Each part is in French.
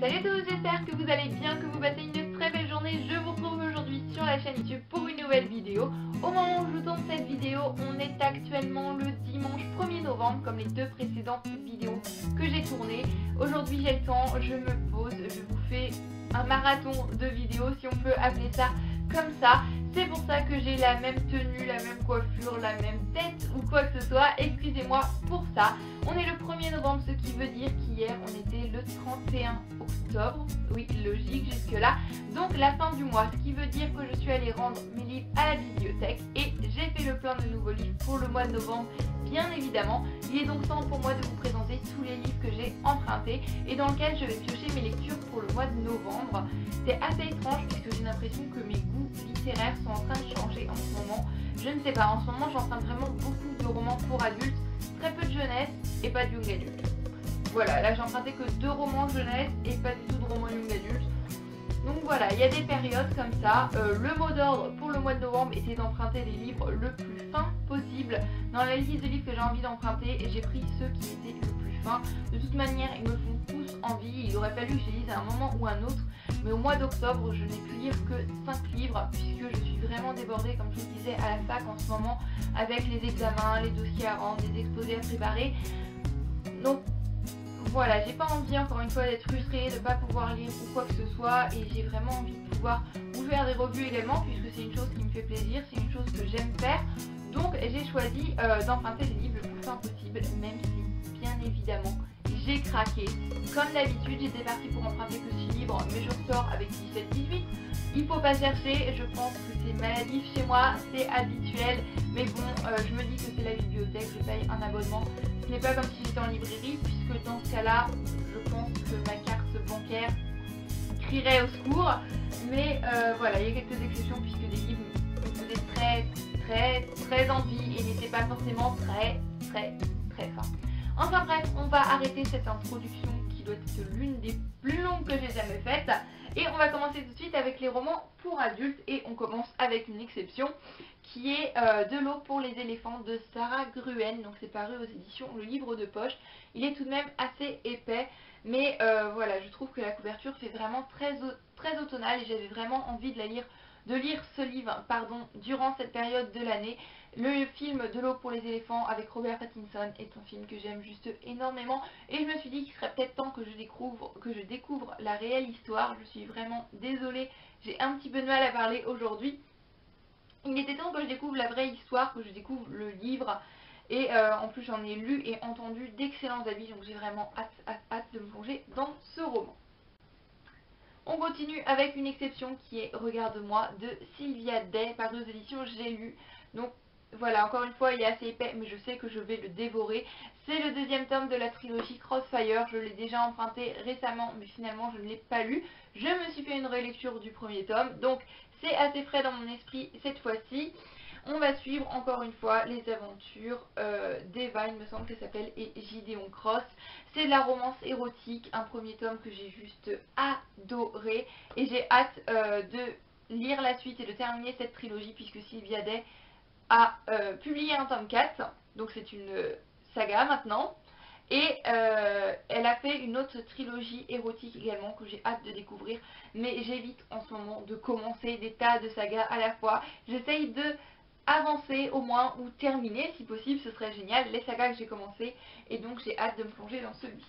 Salut à tous, j'espère que vous allez bien, que vous passez une très belle journée. Je vous retrouve aujourd'hui sur la chaîne YouTube pour une nouvelle vidéo. Au moment où je tourne cette vidéo, on est actuellement le dimanche 1er novembre, comme les deux précédentes vidéos que j'ai tournées. Aujourd'hui j'ai le temps, je me pose, je vous fais un marathon de vidéos, si on peut appeler ça comme ça. C'est pour ça que j'ai la même tenue, la même coiffure, la même tête ou quoi que ce soit. Excusez-moi pour ça. On est le 1er novembre, ce qui veut dire qu'hier on était le 31 octobre. Oui, logique jusque là. Donc la fin du mois, ce qui veut dire que je suis allée rendre mes livres à la bibliothèque et j'ai fait le plein de nouveaux livres pour le mois de novembre, bien évidemment. Il est donc temps pour moi de vous présenter tous les livres que j'ai empruntés et dans lesquels je vais piocher mes lectures pour le mois de novembre. C'est assez étrange puisque j'ai l'impression que mes goûts littéraires sont en train de changer en ce moment. Je ne sais pas, en ce moment j'emprunte vraiment beaucoup de romans pour adultes, très peu de jeunesse et pas de young adulte. Voilà, là j'ai emprunté que 2 romans jeunesse et pas du tout de romans young adulte. Donc voilà, il y a des périodes comme ça. Le mot d'ordre pour le mois de novembre était d'emprunter les livres le plus fins possible. Dans la liste de livres que j'ai envie d'emprunter, j'ai pris ceux qui étaient le plus fins. De toute manière, ils me font tous envie. Il aurait fallu que je les lise à un moment ou à un autre. Mais au mois d'octobre, je n'ai pu lire que 5 livres puisque je suis vraiment débordée, comme je vous disais, à la fac en ce moment, avec les examens, les dossiers à rendre, les exposés à préparer. Donc voilà, j'ai pas envie encore une fois d'être frustrée, de pas pouvoir lire ou quoi que ce soit, et j'ai vraiment envie de pouvoir vous faire des revues également puisque c'est une chose qui me fait plaisir, c'est une chose que j'aime faire. Donc j'ai choisi d'emprunter les livres le plus fin possible, même si bien évidemment j'ai craqué. Comme d'habitude, j'étais partie pour emprunter que 6 livres, mais je ressors avec 17-18. Il faut pas chercher, je pense que c'est maladif chez moi, c'est habituel, mais bon, je me dis que c'est la bibliothèque, je paye un abonnement. Ce n'est pas comme si j'étais en librairie, puisque dans ce cas-là, je pense que ma carte bancaire crierait au secours. Mais voilà, il y a quelques exceptions, puisque des livres me faisaient très envie et n'étaient pas forcément très fins. Enfin bref, on va arrêter cette introduction qui doit être l'une des plus longues que j'ai jamais faites. Et on va commencer tout de suite avec les romans pour adultes. Et on commence avec une exception qui est De l'eau pour les éléphants de Sarah Gruen. Donc c'est paru aux éditions Le Livre de Poche. Il est tout de même assez épais. Mais voilà, je trouve que la couverture fait vraiment très automnale. Et j'avais vraiment envie de lire ce livre durant cette période de l'année. Le film De l'eau pour les éléphants avec Robert Pattinson est un film que j'aime juste énormément et je me suis dit qu'il serait peut-être temps que je découvre la réelle histoire. Je suis vraiment désolée, j'ai un petit peu de mal à parler aujourd'hui. Il était temps que je découvre la vraie histoire, que je découvre le livre et en plus j'en ai lu et entendu d'excellents avis, donc j'ai vraiment hâte de me plonger dans ce roman. On continue avec une exception qui est Regarde-moi de Sylvia Day, par 2 éditions J'ai lu. Donc voilà, encore une fois, il est assez épais, mais je sais que je vais le dévorer. C'est le 2e tome de la trilogie Crossfire. Je l'ai déjà emprunté récemment, mais finalement, je ne l'ai pas lu. Je me suis fait une relecture du 1er tome, donc c'est assez frais dans mon esprit cette fois-ci. On va suivre encore une fois les aventures d'Eva, il me semble qu'elle s'appelle, et Gideon Cross. C'est de la romance érotique, un 1er tome que j'ai juste adoré. Et j'ai hâte de lire la suite et de terminer cette trilogie puisque Sylvia Day a publié un tome 4, donc c'est une saga maintenant. Et elle a fait une autre trilogie érotique également que j'ai hâte de découvrir. Mais j'évite en ce moment de commencer des tas de sagas à la fois. J'essaye de avancer au moins ou terminer si possible, ce serait génial, les sagas que j'ai commencé. Et donc j'ai hâte de me plonger dans celui-ci.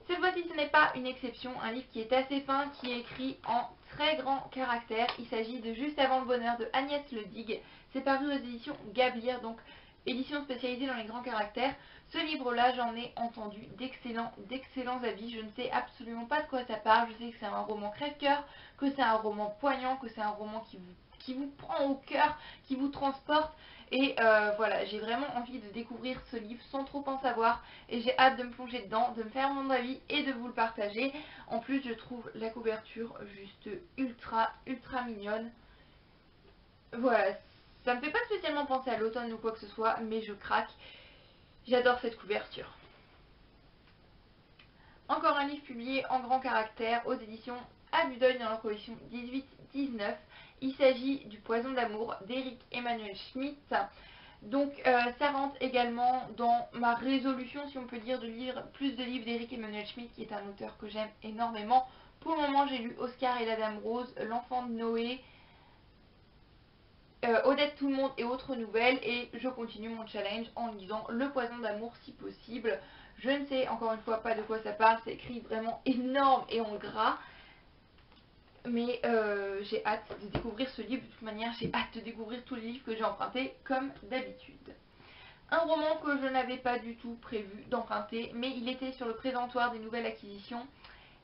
Cette fois-ci ce n'est pas une exception, un livre qui est assez fin, qui est écrit en très grand caractère. Il s'agit de Juste avant le bonheur de Agnès Ledigue. C'est paru aux éditions Gablier, donc édition spécialisée dans les grands caractères. Ce livre-là, j'en ai entendu d'excellents avis. Je ne sais absolument pas de quoi ça parle. Je sais que c'est un roman crève-cœur, que c'est un roman poignant, que c'est un roman qui vous prend au cœur, qui vous transporte. Et voilà, j'ai vraiment envie de découvrir ce livre sans trop en savoir. Et j'ai hâte de me plonger dedans, de me faire mon avis et de vous le partager. En plus, je trouve la couverture juste ultra mignonne. Voilà, ça me fait pas spécialement penser à l'automne ou quoi que ce soit, mais je craque. J'adore cette couverture. Encore un livre publié en grand caractère aux éditions À vue d'œil dans leur collection 18-19. Il s'agit du Poison d'amour d'Éric Emmanuel Schmitt. Donc ça rentre également dans ma résolution, si on peut dire, de lire plus de livres d'Eric Emmanuel Schmitt, qui est un auteur que j'aime énormément. Pour le moment, j'ai lu Oscar et la Dame Rose, L'Enfant de Noé, Odette Tout le Monde et autres nouvelles, et je continue mon challenge en lisant Le Poison d'amour si possible. Je ne sais encore une fois pas de quoi ça parle, c'est écrit vraiment énorme et en gras, mais j'ai hâte de découvrir ce livre. De toute manière, j'ai hâte de découvrir tous les livres que j'ai empruntés comme d'habitude. Un roman que je n'avais pas du tout prévu d'emprunter, mais il était sur le présentoir des nouvelles acquisitions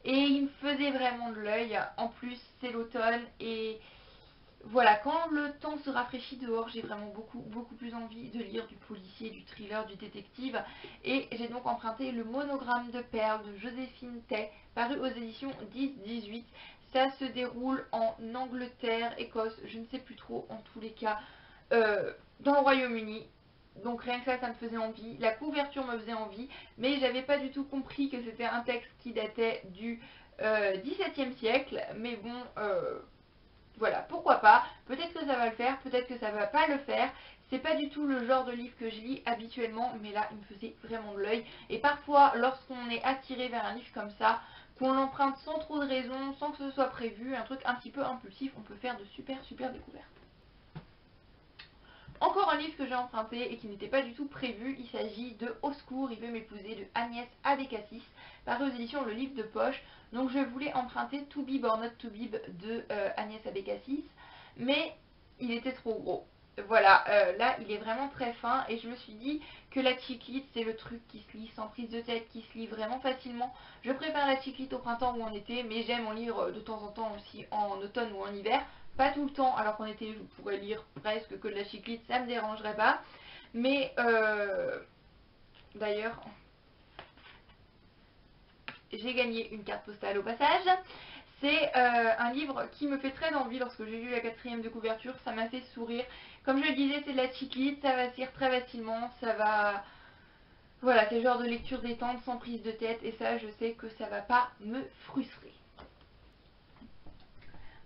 et il me faisait vraiment de l'œil. En plus, c'est l'automne et voilà, quand le temps se rafraîchit dehors, j'ai vraiment beaucoup plus envie de lire du policier, du thriller, du détective. Et j'ai donc emprunté Le Monogramme de perles de Joséphine Tay, paru aux éditions 10-18. Ça se déroule en Angleterre, Écosse, je ne sais plus trop, en tous les cas, dans le Royaume-Uni. Donc rien que ça me faisait envie. La couverture me faisait envie, mais j'avais pas du tout compris que c'était un texte qui datait du XVIIe siècle. Mais bon, voilà, pourquoi pas. Peut-être que ça va le faire, peut-être que ça va pas le faire. C'est pas du tout le genre de livre que je lis habituellement, mais là, il me faisait vraiment de l'œil. Et parfois, lorsqu'on est attiré vers un livre comme ça, qu'on l'emprunte sans trop de raison, sans que ce soit prévu, un truc un petit peu impulsif, on peut faire de super découvertes. Encore un livre que j'ai emprunté et qui n'était pas du tout prévu, il s'agit de Au secours, il veut m'épouser de Agnès Abécassis, paru aux éditions Le Livre de Poche. Donc je voulais emprunter To Be or Not To Be de Agnès Abécassis, mais il était trop gros. Voilà, là il est vraiment très fin et je me suis dit que la chiclite c'est le truc qui se lit sans prise de tête, qui se lit vraiment facilement. Je préfère la chiclite au printemps ou en été, mais j'aime en lire de temps en temps aussi en automne ou en hiver. Pas tout le temps, alors qu'en été je pourrais lire presque que de la chiclite, ça me dérangerait pas. Mais d'ailleurs, j'ai gagné une carte postale au passage. C'est un livre qui me fait très envie lorsque j'ai lu la 4e de couverture, ça m'a fait sourire. Comme je le disais, c'est de la chiclite, ça va se lire très facilement, ça va... Voilà, c'est le genre de lecture détente, sans prise de tête, et ça, je sais que ça va pas me frustrer.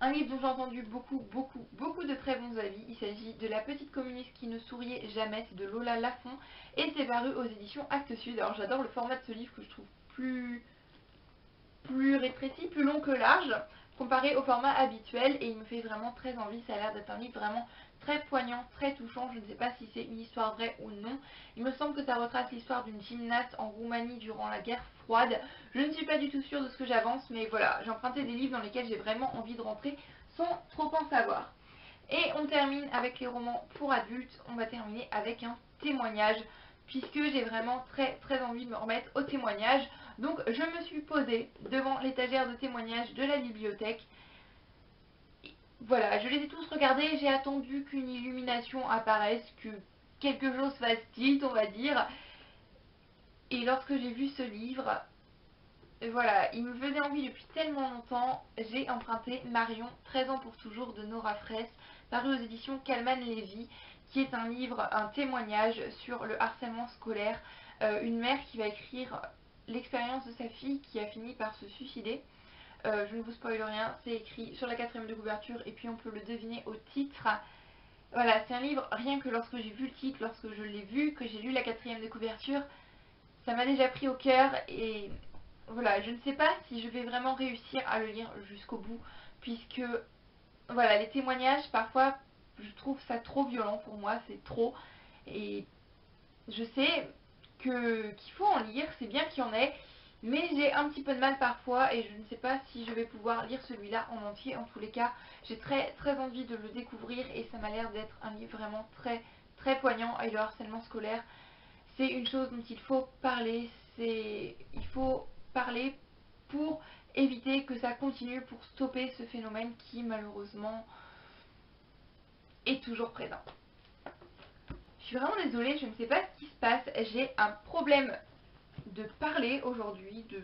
Un livre dont j'ai entendu beaucoup de très bons avis. Il s'agit de La petite communiste qui ne souriait jamais, c'est de Lola Lafont et c'est paru aux éditions Actes Sud. Alors j'adore le format de ce livre que je trouve plus rétréci, plus long que large, comparé au format habituel, et il me fait vraiment très envie. Ça a l'air d'être un livre vraiment très poignant, très touchant. Je ne sais pas si c'est une histoire vraie ou non. Il me semble que ça retrace l'histoire d'une gymnaste en Roumanie durant la guerre froide. Je ne suis pas du tout sûre de ce que j'avance, mais voilà, j'ai emprunté des livres dans lesquels j'ai vraiment envie de rentrer sans trop en savoir. Et on termine avec les romans pour adultes. On va terminer avec un témoignage, puisque j'ai vraiment très envie de me remettre au témoignage. Donc je me suis posée devant l'étagère de témoignages de la bibliothèque. Voilà, je les ai tous regardés, j'ai attendu qu'une illumination apparaisse, que quelque chose fasse tilt, on va dire. Et lorsque j'ai vu ce livre, voilà, il me faisait envie depuis tellement longtemps, j'ai emprunté Marion, 13 ans pour toujours de Nora Fraisse, paru aux éditions Calman Lévy, qui est un livre, un témoignage sur le harcèlement scolaire. Une mère qui va écrire l'expérience de sa fille qui a fini par se suicider. Je ne vous spoil rien, c'est écrit sur la 4e de couverture et puis on peut le deviner au titre. Voilà, c'est un livre, rien que lorsque j'ai vu le titre, lorsque je l'ai vu, que j'ai lu la 4e de couverture, ça m'a déjà pris au cœur et voilà, je ne sais pas si je vais vraiment réussir à le lire jusqu'au bout, puisque voilà, les témoignages, parfois, je trouve ça trop violent pour moi, c'est trop, et je sais qu'il faut en lire, c'est bien qu'il y en ait, mais j'ai un petit peu de mal parfois et je ne sais pas si je vais pouvoir lire celui-là en entier. En tous les cas, j'ai très envie de le découvrir et ça m'a l'air d'être un livre vraiment très poignant. Et le harcèlement scolaire, c'est une chose dont il faut parler, il faut parler pour éviter que ça continue, pour stopper ce phénomène qui malheureusement est toujours présent. Je suis vraiment désolée, je ne sais pas ce qui se passe, j'ai un problème de parler aujourd'hui, de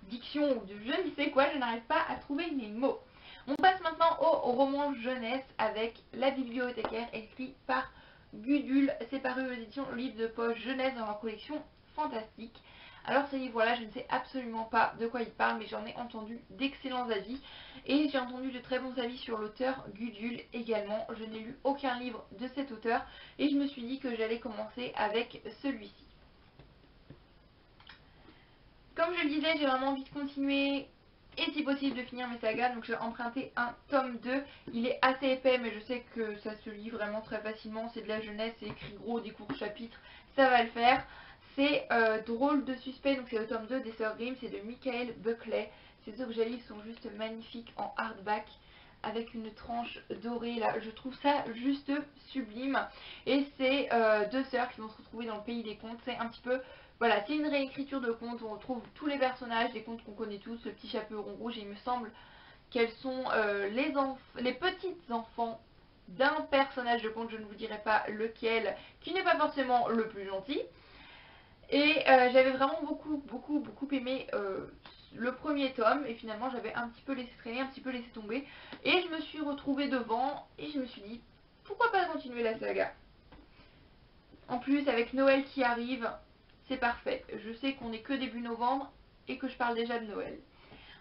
diction ou de je ne sais quoi, je n'arrive pas à trouver mes mots. On passe maintenant au roman jeunesse avec La bibliothécaire, écrit par Gudule. C'est paru aux éditions Livre de Poche Jeunesse dans leur collection Fantastique. Alors ce livre-là, je ne sais absolument pas de quoi il parle, mais j'en ai entendu d'excellents avis. Et j'ai entendu de très bons avis sur l'auteur Gudule également. Je n'ai lu aucun livre de cet auteur et je me suis dit que j'allais commencer avec celui-ci. Comme je le disais, j'ai vraiment envie de continuer et si possible de finir mes sagas, donc j'ai emprunté un tome 2. Il est assez épais mais je sais que ça se lit vraiment très facilement, c'est de la jeunesse, c'est écrit gros, des courts chapitres, ça va le faire. C'est Drôle de suspect, donc c'est le tome 2 des Sœurs Grimm, c'est de Michael Buckley. Ces objets livres sont juste magnifiques en hardback avec une tranche dorée là, je trouve ça juste sublime. Et c'est deux sœurs qui vont se retrouver dans le pays des contes, c'est un petit peu... Voilà, c'est une réécriture de contes où on retrouve tous les personnages, des contes qu'on connaît tous, le petit chaperon rouge, et il me semble qu'elles sont les petites enfants d'un personnage de conte, je ne vous dirai pas lequel, qui n'est pas forcément le plus gentil. Et j'avais vraiment beaucoup aimé le premier tome, et finalement j'avais un petit peu laissé traîner, un petit peu laissé tomber, et je me suis retrouvée devant, et je me suis dit, pourquoi pas continuer la saga. En plus, avec Noël qui arrive, c'est parfait. Je sais qu'on n'est que début novembre et que je parle déjà de Noël.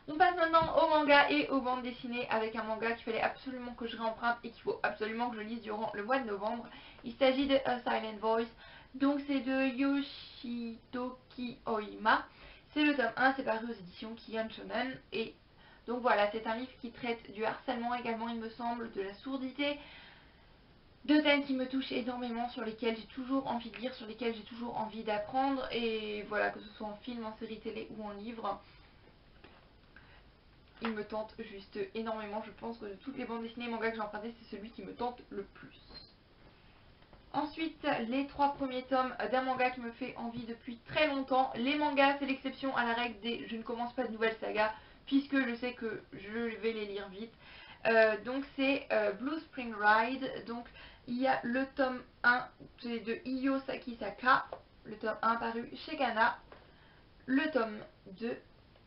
On passe maintenant au manga et aux bandes dessinées avec un manga qu'il fallait absolument que je réemprunte et qu'il faut absolument que je lise durant le mois de novembre. Il s'agit de A Silent Voice, donc c'est de Yoshitoki Oima. C'est le tome 1, c'est paru aux éditions Kian Shonen. Et donc voilà, c'est un livre qui traite du harcèlement également, il me semble, de la sourdité. Deux thèmes qui me touchent énormément, sur lesquels j'ai toujours envie de lire, sur lesquels j'ai toujours envie d'apprendre, et voilà, que ce soit en film, en série télé ou en livre, il me tente juste énormément. Je pense que de toutes les bandes dessinées et mangas que j'ai emprunté, c'est celui qui me tente le plus. Ensuite, les 3 premiers tomes d'un manga qui me fait envie depuis très longtemps. Les mangas, c'est l'exception à la règle des je ne commence pas de nouvelles sagas, puisque je sais que je vais les lire vite. Donc c'est Blue Spring Ride. Donc il y a le tome 1, c'est de Iyo Sakisaka, le tome 1 paru chez Kana, le tome 2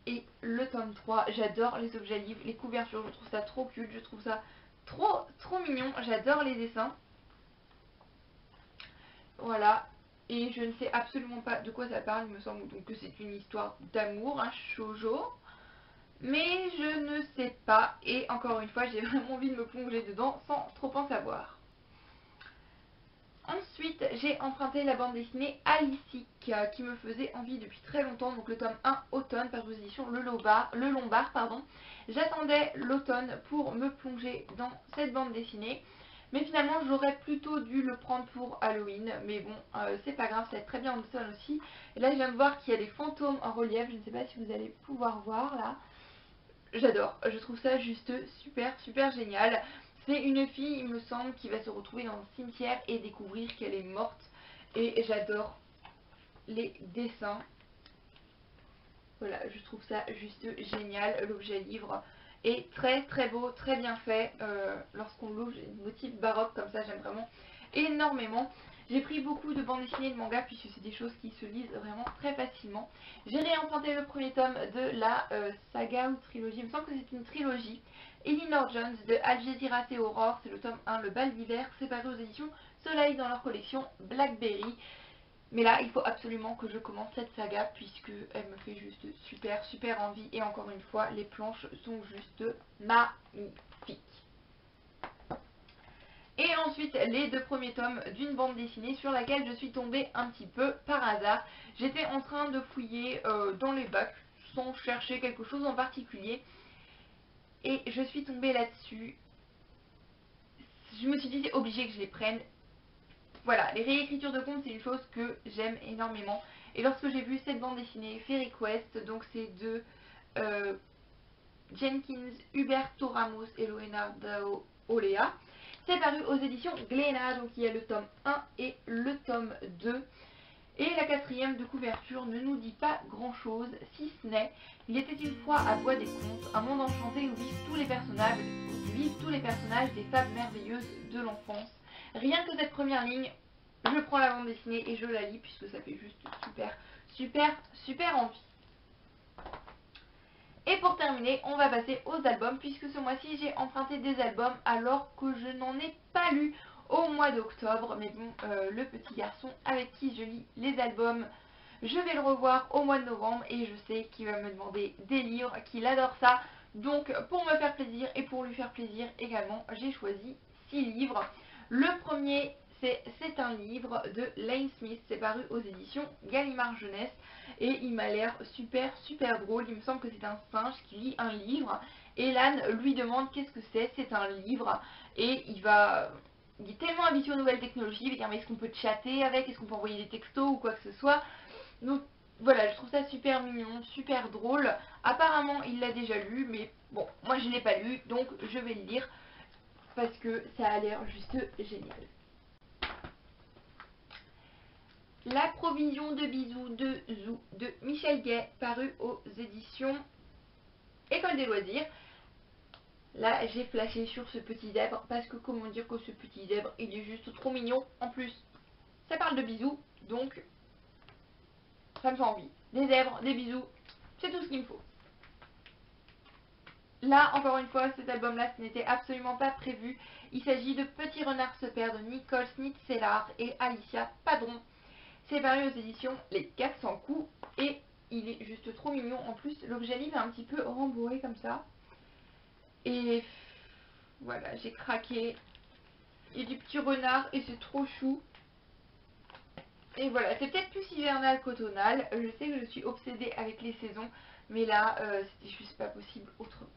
et le tome 3. J'adore les objets livres, les couvertures, je trouve ça trop cute, je trouve ça trop mignon, j'adore les dessins. Voilà, et je ne sais absolument pas de quoi ça parle, il me semble donc que c'est une histoire d'amour, un shoujo. Mais je ne sais pas, et encore une fois j'ai vraiment envie de me plonger dedans sans trop en savoir. Ensuite j'ai emprunté la bande dessinée Alicic qui me faisait envie depuis très longtemps, donc le tome 1 automne par aux éditions Le Lombard. J'attendais l'automne pour me plonger dans cette bande dessinée, mais finalement j'aurais plutôt dû le prendre pour Halloween, mais bon c'est pas grave, ça va être très bien en automne aussi. Et là je viens de voir qu'il y a des fantômes en relief, je ne sais pas si vous allez pouvoir voir là. J'adore, je trouve ça juste super génial. C'est une fille, il me semble, qui va se retrouver dans un cimetière et découvrir qu'elle est morte. Et j'adore les dessins. Voilà, je trouve ça juste génial. L'objet livre est très beau, très bien fait. Lorsqu'on l'ouvre, j'ai des motifs baroques comme ça, j'aime vraiment énormément. J'ai pris beaucoup de bandes dessinées et de mangas puisque c'est des choses qui se lisent vraiment très facilement. J'ai réemprunté le premier tome de la saga ou trilogie, il me semble que c'est une trilogie. Elinor Jones de Al Jazeera et Aurore, c'est le tome 1, le bal d'hiver, séparé aux éditions Soleil dans leur collection Blackberry. Mais là, il faut absolument que je commence cette saga puisque elle me fait juste super envie. Et encore une fois, les planches sont juste magnifiques. Et ensuite, les 2 premiers tomes d'une bande dessinée sur laquelle je suis tombée un petit peu par hasard. J'étais en train de fouiller dans les bacs sans chercher quelque chose en particulier. Et je suis tombée là-dessus. Je me suis dit, c'est obligé que je les prenne. Voilà, les réécritures de contes, c'est une chose que j'aime énormément. Et lorsque j'ai vu cette bande dessinée, Fairy Quest, donc c'est de Jenkins, Huberto Ramos et Leonardo Olea, c'est paru aux éditions Glénat, donc il y a le tome 1 et le tome 2. Et la 4e de couverture ne nous dit pas grand chose, si ce n'est il était une fois à Bois des Contes, un monde enchanté où vivent tous les personnages des fables merveilleuses de l'enfance. Rien que cette première ligne, je prends la bande dessinée et je la lis puisque ça fait juste super envie. Et pour terminer, on va passer aux albums puisque ce mois-ci j'ai emprunté des albums alors que je n'en ai pas lu au mois d'octobre. Mais bon, le petit garçon avec qui je lis les albums Je vais le revoir au mois de novembre et je sais qu'il va me demander des livres, qu'il adore ça. Donc pour me faire plaisir et pour lui faire plaisir également, j'ai choisi 6 livres. Le premier, c'est un livre de Lane Smith, c'est paru aux éditions Gallimard Jeunesse et il m'a l'air super drôle. Il me semble que c'est un singe qui lit un livre et l'âne lui demande qu'est-ce que c'est un livre et il est tellement habitué aux nouvelles technologies, il va dire mais est-ce qu'on peut chatter avec, est-ce qu'on peut envoyer des textos ou quoi que ce soit. Donc voilà, je trouve ça super mignon, super drôle. Apparemment il l'a déjà lu, mais bon, moi je ne l'ai pas lu, donc je vais le lire parce que ça a l'air juste génial. La provision de bisous de Zou de Michel Gay, paru aux éditions École des loisirs. Là j'ai flashé sur ce petit zèbre parce que comment dire que ce petit zèbre il est juste trop mignon. En plus ça parle de bisous, donc ça me fait envie. Des zèbres, des bisous, c'est tout ce qu'il me faut. Là encore une fois cet album là ce n'était absolument pas prévu. Il s'agit de Petit renard se perd de Nicole Snitzellaert et Alicia Padron. C'est paru aux éditions Les 400 coups et il est juste trop mignon. En plus l'objet livre est un petit peu rembourré comme ça. Et voilà, j'ai craqué. Il y a des petits renards et c'est trop chou. Et voilà, c'est peut-être plus hivernal qu'automnal. Je sais que je suis obsédée avec les saisons, mais là, c'était juste pas possible autrement.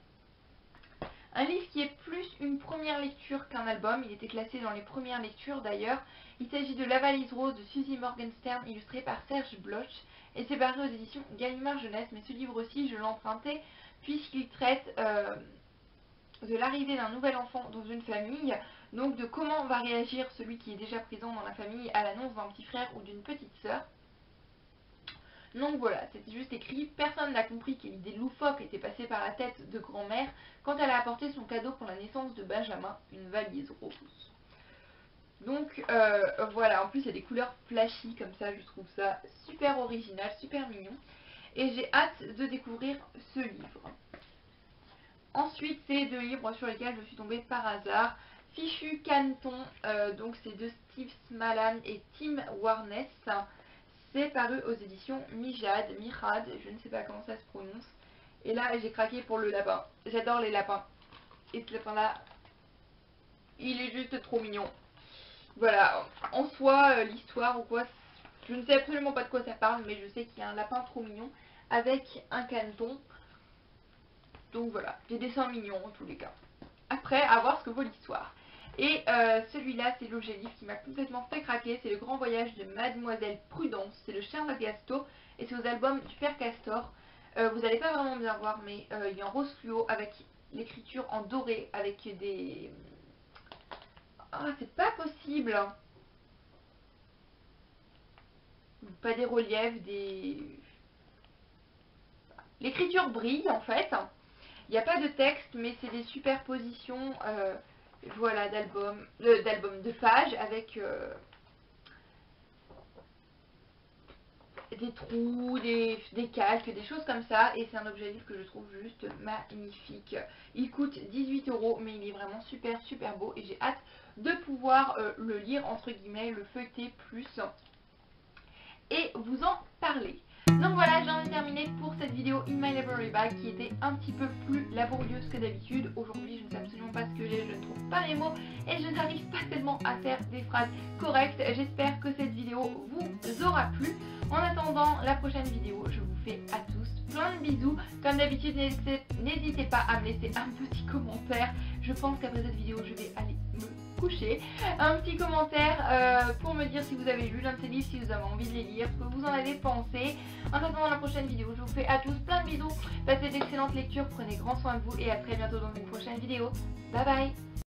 Un livre qui est plus une première lecture qu'un album. Il était classé dans les premières lectures d'ailleurs. Il s'agit de La valise rose de Suzy Morgenstern, illustré par Serge Bloch. Et c'est paru aux éditions Gallimard Jeunesse. Mais ce livre aussi, je l'ai emprunté puisqu'il traite de l'arrivée d'un nouvel enfant dans une famille. Donc de comment va réagir celui qui est déjà présent dans la famille à l'annonce d'un petit frère ou d'une petite sœur. Donc voilà, c'était juste écrit. Personne n'a compris que l'idée loufoque était passée par la tête de grand-mère quand elle a apporté son cadeau pour la naissance de Benjamin, une valise rose. Donc voilà, en plus il y a des couleurs flashy comme ça, je trouve ça super original, super mignon. Et j'ai hâte de découvrir ce livre. Ensuite, c'est 2 livres sur lesquels je suis tombée par hasard. Fichu Caneton, donc c'est de Steve Smalan et Tim Warness. C'est paru aux éditions Mijad, je ne sais pas comment ça se prononce. Et là, j'ai craqué pour le lapin. J'adore les lapins. Et ce lapin-là, il est juste trop mignon. Voilà, en soi, l'histoire ou quoi, je ne sais absolument pas de quoi ça parle, mais je sais qu'il y a un lapin trop mignon avec un caneton. Donc voilà, des dessins mignons en tous les cas. Après, à voir ce que vaut l'histoire. Et celui-là, c'est l'objet livre qui m'a complètement fait craquer. C'est Le Grand Voyage de Mademoiselle Prudence. C'est de Charles Gasto et c'est aux albums du Père Castor. Vous n'allez pas vraiment bien voir, mais il est en rose fluo avec l'écriture en doré avec des... Ah, c'est pas possible. Pas des reliefs, des... L'écriture brille en fait. Il n'y a pas de texte, mais c'est des superpositions voilà, de pages avec des trous, des calques, des choses comme ça. Et c'est un objet livre que je trouve juste magnifique. Il coûte 18 €, mais il est vraiment super beau. Et j'ai hâte de pouvoir le lire, entre guillemets, le feuilleter plus et vous en parler. Donc voilà, j'en ai terminé pour cette vidéo In My Library Bag qui était un petit peu plus laborieuse que d'habitude. Aujourd'hui, je ne sais absolument pas ce que j'ai, je ne trouve pas les mots et je n'arrive pas tellement à faire des phrases correctes. J'espère que cette vidéo vous aura plu. En attendant la prochaine vidéo, je vous fais à tous plein de bisous. Comme d'habitude, n'hésitez pas à me laisser un petit commentaire. Je pense qu'après cette vidéo, je vais aller me coucher. Un petit commentaire pour me dire si vous avez lu l'un de ces livres, si vous avez envie de les lire, ce que vous en avez pensé. En attendant la prochaine vidéo, je vous fais à tous plein de bisous. Passez d'excellentes lectures, prenez grand soin de vous et à très bientôt dans une prochaine vidéo. Bye bye.